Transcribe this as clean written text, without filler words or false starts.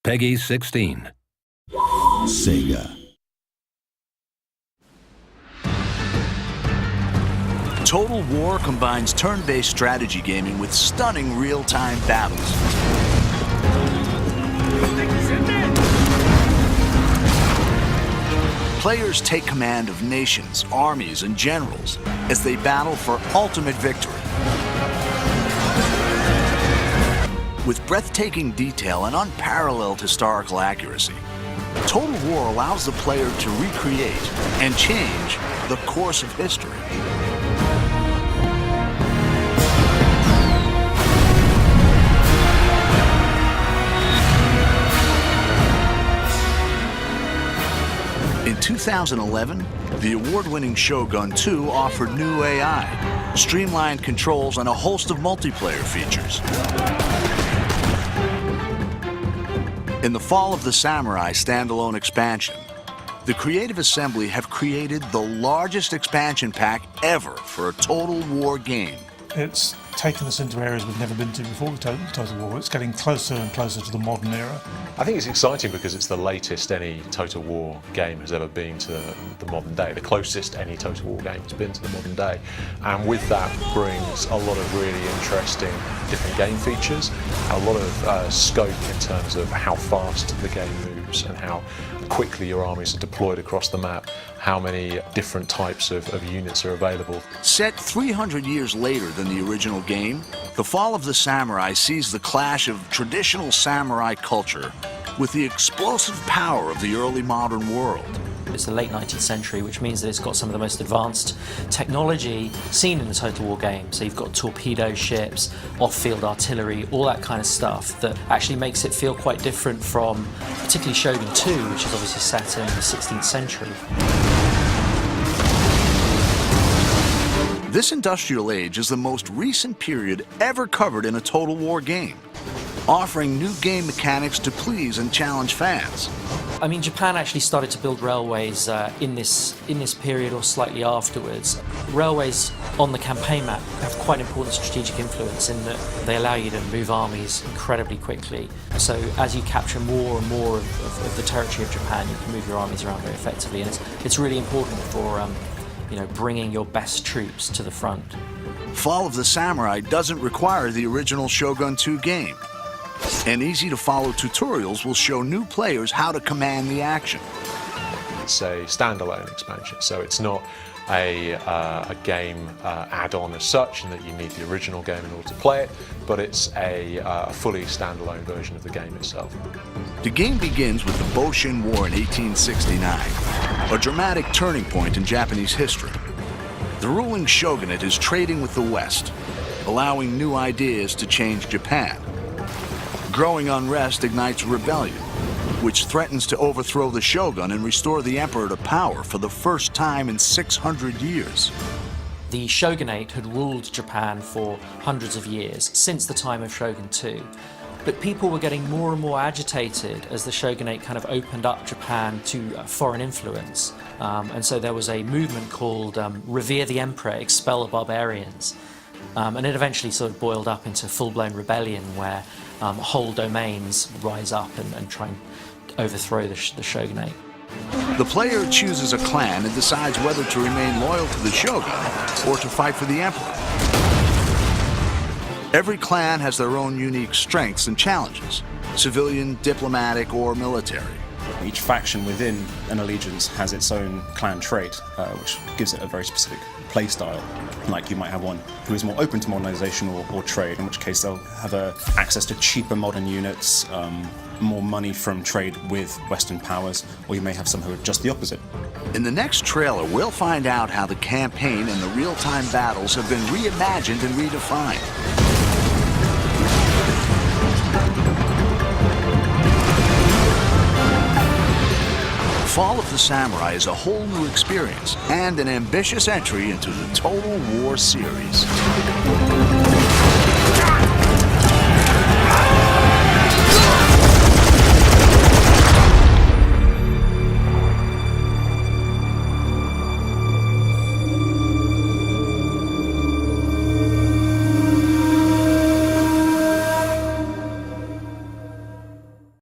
Peggy 16. Sega. Total War combines turn-based strategy gaming with stunning real-time battles. Players take command of nations, armies, and generals as they battle for ultimate victory. With breathtaking detail and unparalleled historical accuracy, Total War allows the player to recreate and change the course of history. In 2011, the award-winning Shogun 2 offered new AI, streamlined controls, and a host of multiplayer features. In the Fall of the Samurai standalone expansion, the Creative Assembly have created the largest expansion pack ever for a Total War game. It's taken us into areas we've never been to before with Total War. It's getting closer and closer to the modern era. I think it's exciting because it's the latest any Total War game has ever been to the modern day, the closest any Total War game has been to the modern day. And with that brings a lot of really interesting different game features, a lot of scope in terms of how fast the game moves and how quickly your armies are deployed across the map, how many different types of units are available. Set 300 years later than the original game, The Fall of the Samurai sees the clash of traditional samurai culture with the explosive power of the early modern world. It's the late 19th century, which means that it's got some of the most advanced technology seen in the Total War game. So you've got torpedo ships, off-field artillery, all that kind of stuff that actually makes it feel quite different from particularly Shogun 2, which is obviously set in the 16th century. This industrial age is the most recent period ever covered in a Total War game, offering new game mechanics to please and challenge fans. I mean, Japan actually started to build railways in this period or slightly afterwards. Railways on the campaign map have quite important strategic influence in that they allow you to move armies incredibly quickly. So as you capture more and more of the territory of Japan, you can move your armies around very effectively, and it's really important for bringing your best troops to the front. Fall of the Samurai doesn't require the original Shogun 2 game, and easy-to-follow tutorials will show new players how to command the action. It's a standalone expansion, so it's not a game add-on as such, and that you need the original game in order to play it, but it's a fully standalone version of the game itself. The game begins with the Boshin War in 1869, a dramatic turning point in Japanese history. The ruling shogunate is trading with the West, allowing new ideas to change Japan. Growing unrest ignites rebellion, which threatens to overthrow the shogun and restore the emperor to power for the first time in 600 years. The shogunate had ruled Japan for hundreds of years, since the time of Shogun 2. But people were getting more and more agitated as the shogunate kind of opened up Japan to foreign influence. And so there was a movement called Revere the Emperor, Expel the Barbarians. And it eventually sort of boiled up into full-blown rebellion where whole domains rise up and try and overthrow the shogunate. The player chooses a clan and decides whether to remain loyal to the shogun or to fight for the emperor. Every clan has their own unique strengths and challenges, civilian, diplomatic, or military. Each faction within an allegiance has its own clan trait, which gives it a very specific play style. Like you might have one who is more open to modernization or trade, in which case they'll have access to cheaper modern units, more money from trade with Western powers, or you may have some who are just the opposite. In the next trailer, we'll find out how the campaign and the real-time battles have been reimagined and redefined. Fall of the Samurai is a whole new experience and an ambitious entry into the Total War series.